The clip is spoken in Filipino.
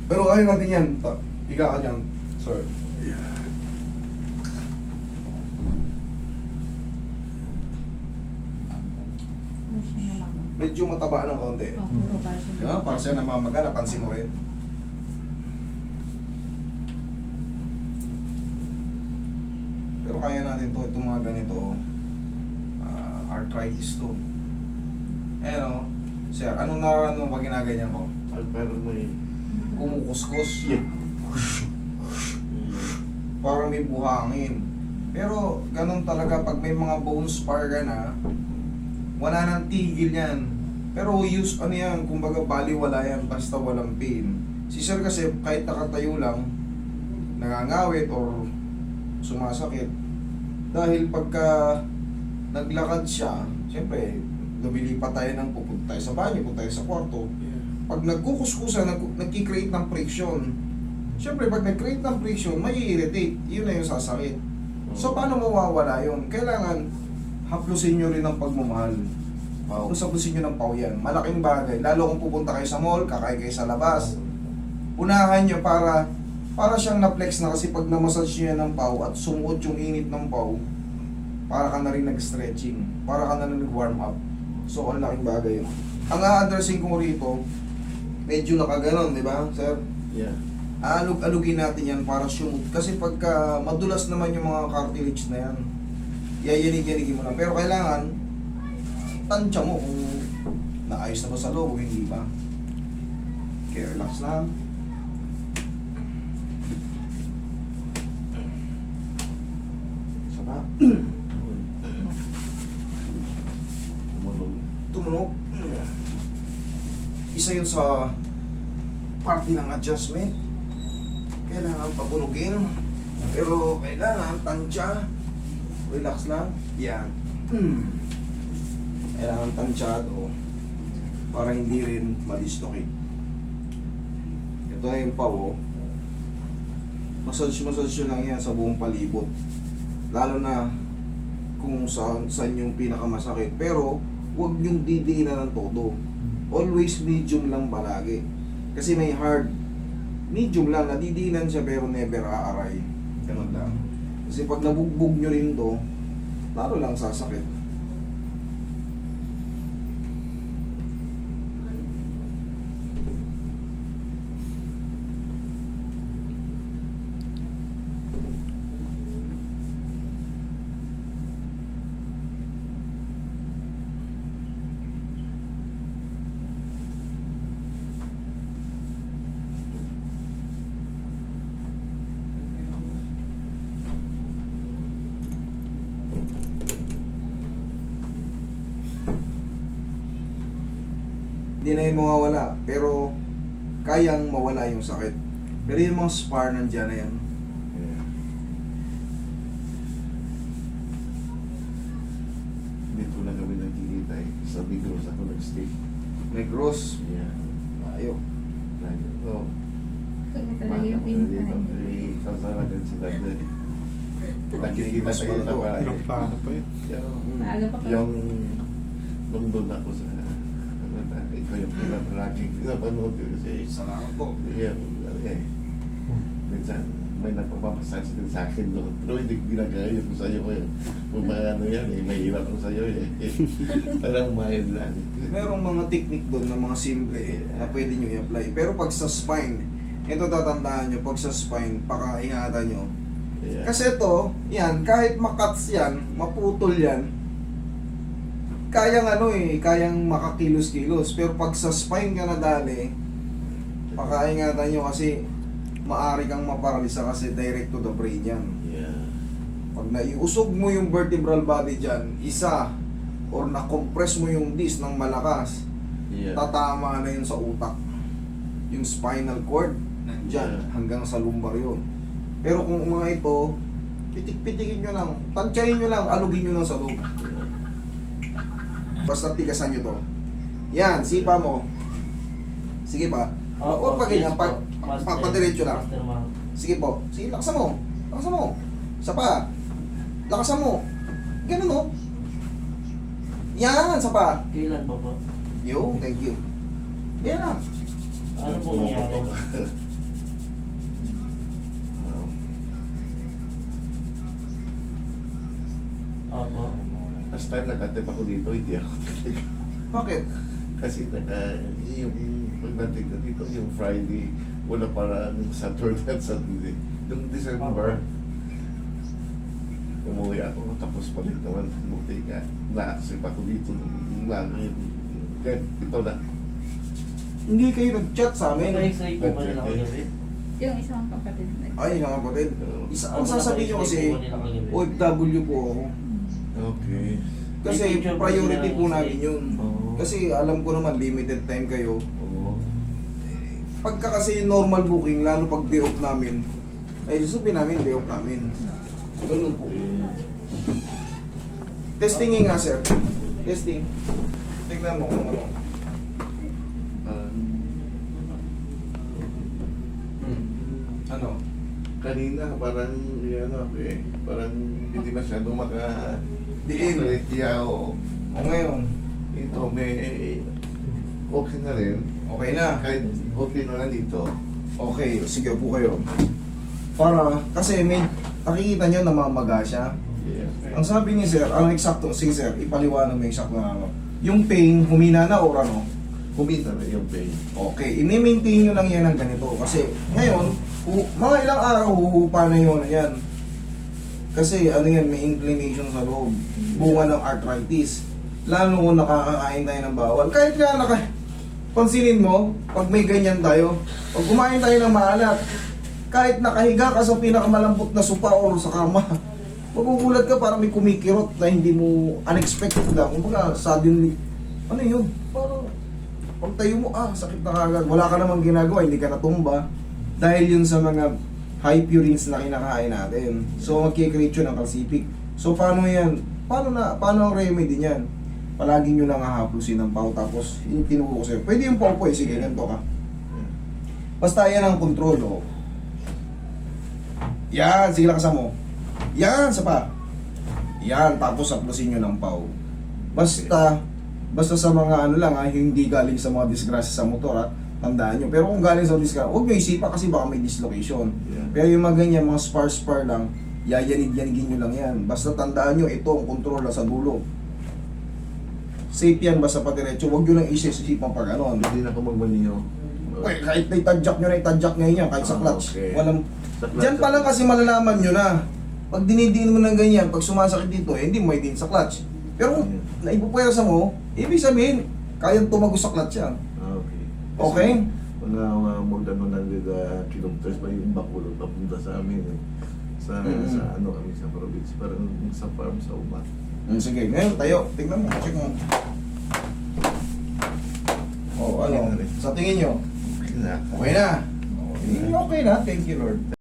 Pero kaya natin yan. Higa ka dyan, sir. Ano siya na lang? Medyo mataba ng konti. Puro para siya. Diba? Para siya namamaga, napansin mo rin. Pero kaya natin to, itong mga ganito, arthritis to. Eh no, sir, anong nararamdaman mo pag ginaganyan ko? Pero may... Kumukuskus. Parang may buhangin. Pero ganun talaga pag may mga bone spar ka na, wala nang tigil yan. Pero ano yan, kumbaga baliwala yan basta walang pain. Si sir kasi kahit nakatayo lang, nangangawit or sumasakit. Dahil pagka naglakad siya, siyempre, lumilipat tayo ng pupunta tayo sa banyo, pupunta tayo sa kwarto. Pag nagkukuskusan, nagkikreate ng friction. Siyempre, pag nag-create ng friction, may irritate. Yun na yung sasakit. So, paano mawawala yun? Kailangan haplusin nyo rin ng pagmamahal. Haplusin nyo ng pau yan. Malaking bagay. Lalo kung pupunta kayo sa mall, kakain kayo sa labas. Unahan nyo para siyang na-flex na kasi pag namassage nyo yan ng pau at sumuot yung init ng pau, para ka na rin nag-stretching. Para ka na nag-warm up. So, ang laking bagay yun. Ang a-addressing ko rito, medyo nakaganon, di ba, sir? Yeah. Aalog-alugin natin yan para sumut. Kasi pagka madulas naman yung mga cartilage na yan, yayanig-yanigin mo lang. Pero kailangan, tansya mo kung naayos na ba sa loob o hindi ba. Okay, relax lang. Isa pa. Tumunog. Isa yun sa parte ng adjustment. Kailangan papunugin. Pero kailangan tansya. Relax lang. Yan. Kailangan tansyado para hindi rin ma-dislocate. Ito na yung pao. Massage lang yan sa buong palibot. Lalo na kung saan yung pinakamasakit. Pero huwag yung didiinan ng todo. Always medium lang palagi. Kasi may hard. Medium lang, nadidiinan siya pero never aaray. Ganun lang. Kasi pag nabugbog nyo rin to, lalo lang sasakit. Hindi na yun mawawala, pero kayang mawala yung sakit. Pero yung mga spar nandiyan na yan. Yeah. Dito na kami nagkikita eh. Sa Negros ako nag-stay. Negros, Yeah. ayo. Oh. Kaya talaga yung pinsan. Kasalagan sila doon. Nakikita Mas kayo na malito. pa eh. Ilang plano pa yun? Maaga pa kayo. Yung nung doon ako sa ikaw yung pinapalaging pinapanood ko kasi Salamat po. yeah, eh, minsan may nagpapamassage din sa akin doon pero hindi ko ginagaya ko sa'yo ko yun kung mga ano yan eh, mahirap ko sa'yo eh parang mahal lang Merong mga technique doon na mga simple na pwede nyo i-apply. Pero pag sa spine, ito tatandaan nyo, pag sa spine, pakaingatan nyo. yeah. Kasi ito, yan, kahit makats yan, maputol yan, kayang kayang makakilos-kilos. Pero pag sa spine ka nadali, pakaingatan nyo kasi maaari kang maparalisa kasi direct to the brain yan. Yeah. Pag naiusog mo yung vertebral body dyan, isa, or na-compress mo yung disc ng malakas, Yeah. tatama na yun sa utak. Yung spinal cord, nandyan, Yeah. hanggang sa lumbar yun. Pero kung mga ito, pitik-pitikin nyo lang, tansyahin nyo lang, alugin nyo lang sa loob. Basta tigasan nyo to. Yan, sipa mo. Sige pa. Huwag pa ganyan, padiretso lang. Sige po. Sige, lakasan mo. Lakasan mo. Isa pa. Lakasan mo. Ganun o. Yan, isa pa. Kailan pa po? Yo, thank you. Yan lang. Ano po nangyari? Last time nag-attempt ako dito, hindi ako talaga. Bakit? Kasi yung pagdating ko dito, yung Friday, wala parang Saturday at Sunday. Yung December, umuwi ako, tapos balik naman, buti ka, na-accept ako dito, langit. Kaya ito na. Hindi kayo nag-chat sa amin. Nag-x-ray po ba nila kagabi? Yung isang kapatid na. Ay, mga kapatid. Ang sasabihin nyo kasi, Nag-x-ray po nila kagabi. OFW po ako. Okay. Kasi May picture po priority sila po ng namin x-ray. yun. Oo. Kasi alam ko naman, limited time kayo. Oo. Pagka kasi normal booking, lalo pag day off namin, ay susubin namin, day off namin. Ganun po. Testingin nga, sir. Testing. Tignan mo kung ano. Ano? Kanina parang ano ako eh, parang hindi masyado Diin. o O ngayon, ito may okay na rin. okay na. Kahit okay na lang dito. Okay, sige po kayo. Para, kasi may, nakikita nyo namamaga siya. Yeah. Ang sabi ni sir, ang eksakto, sige sir, ipaliwanag mo yung eksakto na ano. Yung pain, humina na or ano? Kumita na yung pain. Okay, ini-maintain nyo lang yan ng ganito. Kasi ngayon, mga ilang araw, huhupa na yun, yan. Kasi ano yan, may inflammation sa loob. Bunga ng arthritis. Lalo kung nakakakain tayo ng bawal. Kahit nga pansinin mo, pag may ganyan tayo, pag kumain tayo ng maalat, kahit nakahiga ka sa pinakamalambot na sopa o sa kama, magugulat ka para may kumikirot na hindi mo unexpected lang. Kumbaga, suddenly, ano yun? Parang, pag tayo mo, sakit na kagad. Wala ka namang ginagawa, hindi ka natumba. Dahil yun sa mga high purines na kinakain natin. So, magkikreate yun ng calcific. So, paano yan? Paano ang remedy niyan? Palagi nyo lang hahaplusin ng pau, tapos yung tinuko ko sa'yo. Pwede yung pau po eh, sige, ganito ka. Basta yan ang control, oh. Yan, sige lakasan mo. Yan, sa pa. Yan, tapos haplusin nyo ng pau. Basta sa mga ano lang hindi galing sa mga disgrasya sa motor tandaan nyo. Pero kung galing sa disgrasya, huwag nyo isipa kasi baka may dislocation. Yeah. Pero yung mga ganyan, mga spar lang, yayanig-yanigin nyo lang yan. Basta tandaan nyo, ito ang control na sa dulo. Safe yan, basta patiretso. Huwag nyo lang isisipan pag ano. Hindi na ako magmaniyo. Well, kahit na itadjak nyo na itadjak ngayon yan, kahit sa clutch. Okay. Walang, Sa clutch, Diyan pa lang kasi malalaman nyo na. Pag dinidiin mo ng ganyan, pag sumasakit dito, hindi mo din sa clutch. Pero kung naipupwersa mo, ibig sabihin, kayang tumagos sa clutch yan. Okay. Okay? Mga more than 100 kilometers pa yung Bacolod papunta sa amin. Sa ano kami sa province, parang sa farm sa Uma. Sige, ngayon tayo. Tingnan mo, check mo. Ano? Sa tingin nyo, Okay na. okay na. Okay na, thank you Lord.